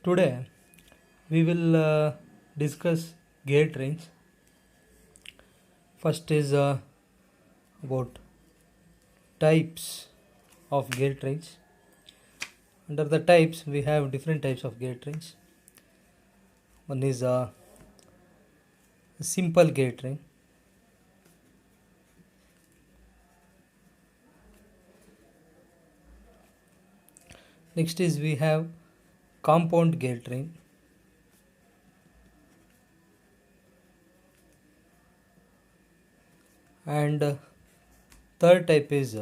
Today we will discuss gear trains. First is about types of gear trains. Under the types we have different types of gear trains. One is a simple gear train. Next is we have compound gear train. And third type is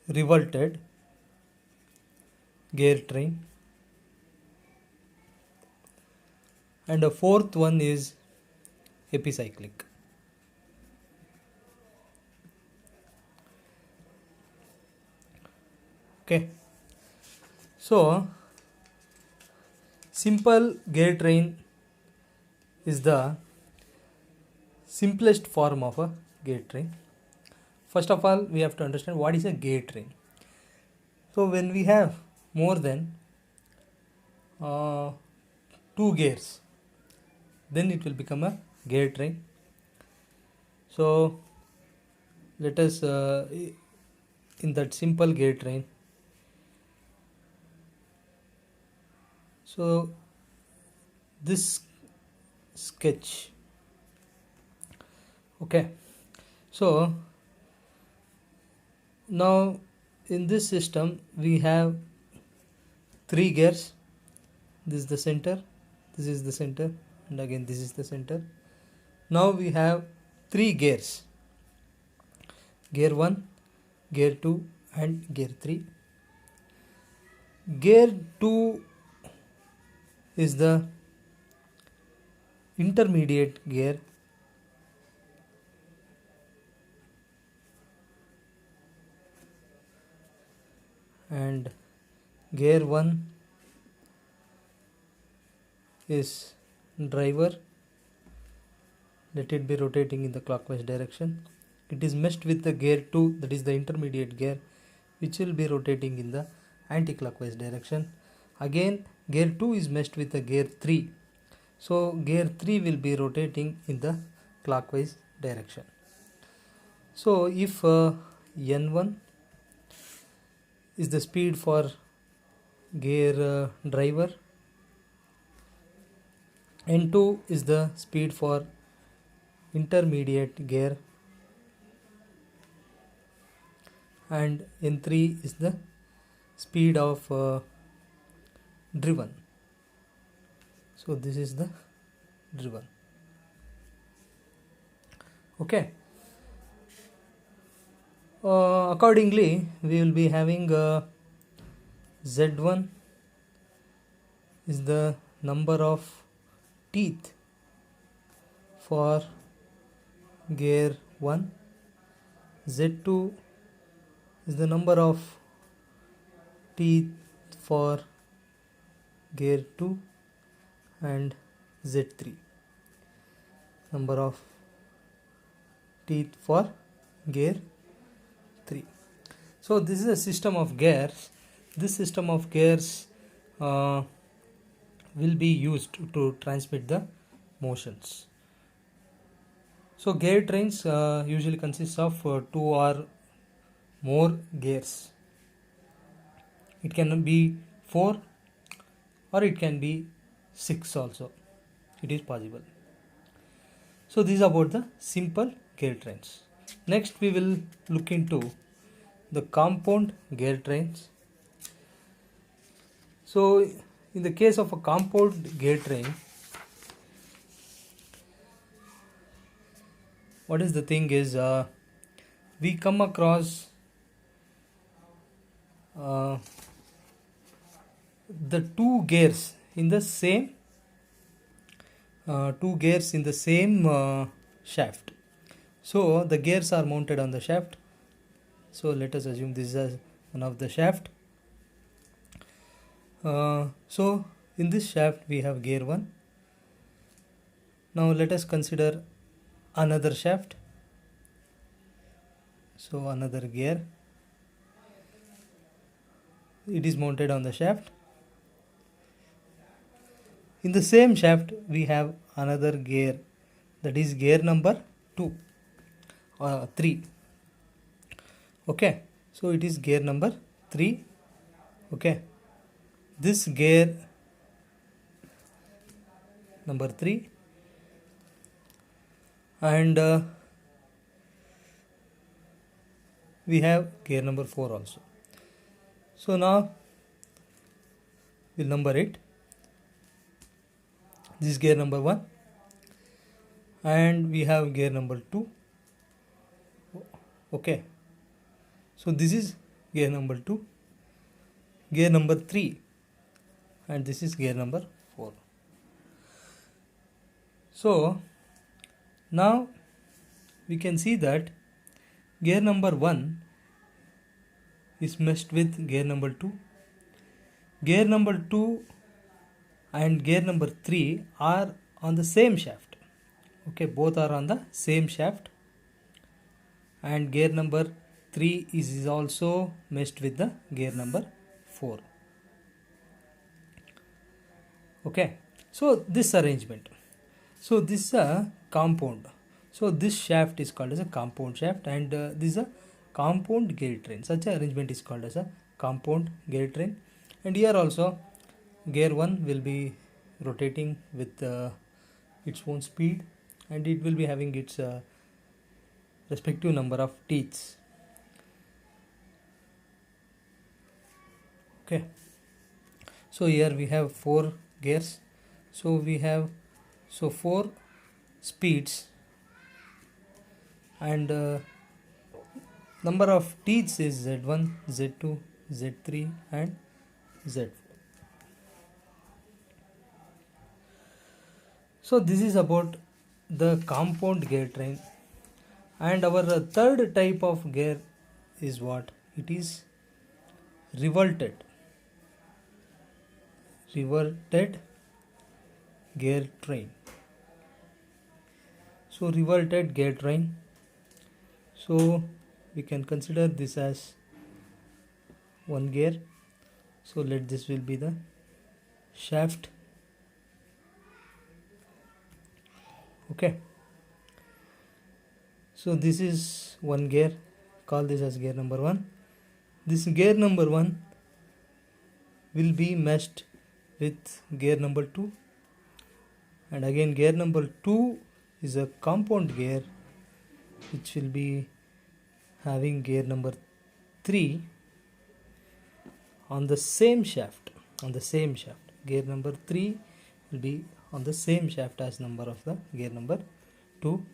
revolted gear train. And the fourth one is epicyclic. Okay, so simple gear train is the simplest form of a gear train. First of all, we have to understand what is a gear train. So when we have more than two gears, then it will become a gear train. So let us in that simple gear train. So this sketch. Okay, so now in this system we have three gears. This is the center, this is the center, and again this is the center. Now we have three gears: gear 1, gear 2, and gear 3. Gear 2 is the intermediate gear, and gear 1 is driver. Let it be rotating in the clockwise direction. It is meshed with the gear 2, that is the intermediate gear, which will be rotating in the anti-clockwise direction. Again gear 2 is meshed with the gear 3, so gear 3 will be rotating in the clockwise direction. So if N1 is the speed for gear driver, N2 is the speed for intermediate gear, and N3 is the speed of driven. So this is the driven. Okay, accordingly we will be having Z1 is the number of teeth for gear 1, Z2 is the number of teeth for gear 2, and Z3 number of teeth for gear 3. So this is a system of gears. This system of gears will be used to transmit the motions. So gear trains usually consist of 2 or more gears. It can be 4 or it can be 6 also. It is possible. So this is about the simple gear trains. Next we will look into the compound gear trains. So in the case of a compound gear train, what is the thing is we come across the two gears in the same shaft. So the gears are mounted on the shaft. So let us assume this is one of the shaft. So in this shaft we have gear 1. Now let us consider another shaft. So another gear. it is mounted on the shaft. In the same shaft we have another gear, that is gear number 2 or 3. Okay, so it is gear number 3. Okay, this gear number 3, and we have gear number 4 also. So now we'll number it. This is gear number 1, and we have gear number 2. Okay, so this is gear number 2, gear number 3, and this is gear number 4. So now we can see that gear number 1 is meshed with gear number 2. Gear number 2 and gear number 3 are on the same shaft. Okay, both are on the same shaft, and gear number 3 is also meshed with the gear number 4. Okay, so this arrangement, so this is a compound. So this shaft is called as a compound shaft, and this is a compound gear train. Such an arrangement is called as a compound gear train. And here also gear 1 will be rotating with its own speed, and it will be having its respective number of teeths. Okay, so here we have 4 gears, so we have 4 speeds, and number of teeths is Z1, Z2, Z3 and Z4. So this is about the compound gear train. And our third type of gear is what? It is revolted gear train. So revolted gear train, so we can consider this as one gear. So let this will be the shaft. Okay, so this is one gear, call this as gear number 1. This gear number 1 will be meshed with gear number 2, and again gear number 2 is a compound gear which will be having gear number 3 on the same shaft. Gear number 3 will be on the same shaft as number of the gear number 2.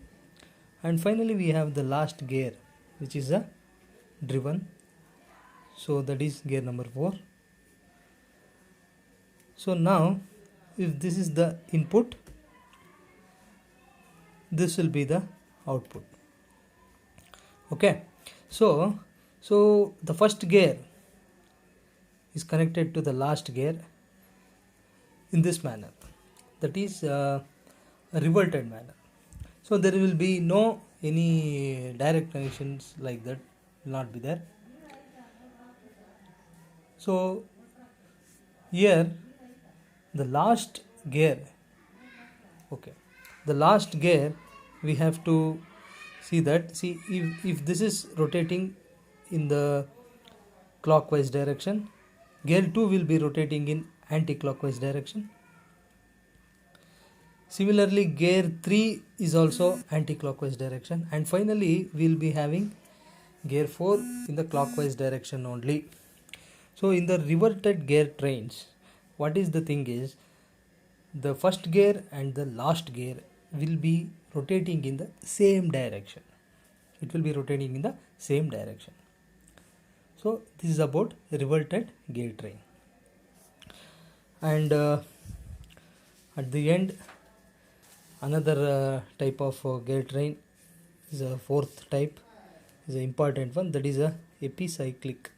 And finally we have the last gear, which is a driven, so that is gear number 4. So now if this is the input, this will be the output. Okay, so the first gear is connected to the last gear in this manner, that is a revolted manner. So there will be no any direct connections like that, will not be there. So here the last gear, okay, the last gear we have to see that, if this is rotating in the clockwise direction, gear 2 will be rotating in anti-clockwise direction. Similarly gear 3 is also anti-clockwise direction, and finally we will be having gear 4 in the clockwise direction only. So in the reverted gear trains, what is the thing is, the first gear and the last gear will be rotating in the same direction. It will be rotating in the same direction. So this is about revolted gear train. And at the end, another type of gear train is a fourth type, is an important one, that is a epicyclic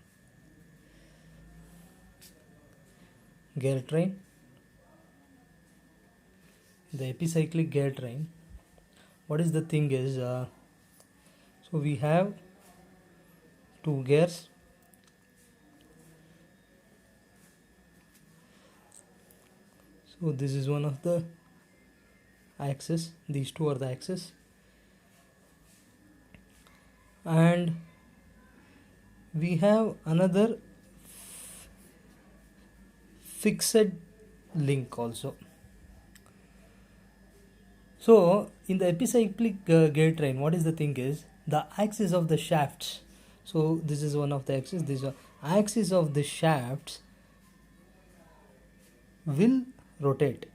gear train. The epicyclic gear train, what is the thing is, so we have 2 gears, So this is one of the axes, these two are the axes, and we have another fixed link also. So in the epicyclic gear train, what is the thing is the axis of the shafts. So this is one of the axes. These are axis of the shafts will rotate.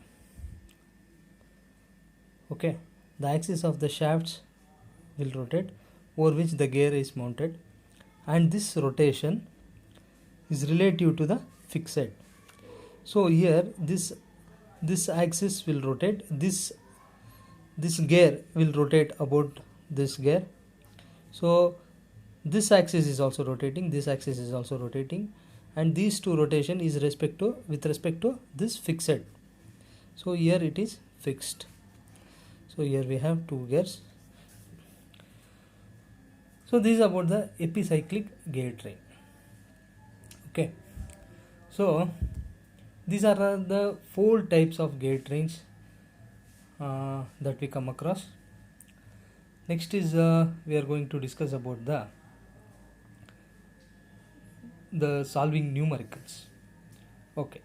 Okay, the axis of the shafts will rotate over which the gear is mounted, and this rotation is relative to the fixed. So here this axis will rotate, this gear will rotate about this gear. So this axis is also rotating, this axis is also rotating, and these two rotation is with respect to this fixed. So here it is fixed. So here we have two gears. So this is about the epicyclic gear train. Okay, so these are the 4 types of gear trains that we come across. Next is we are going to discuss about the solving numericals. Okay.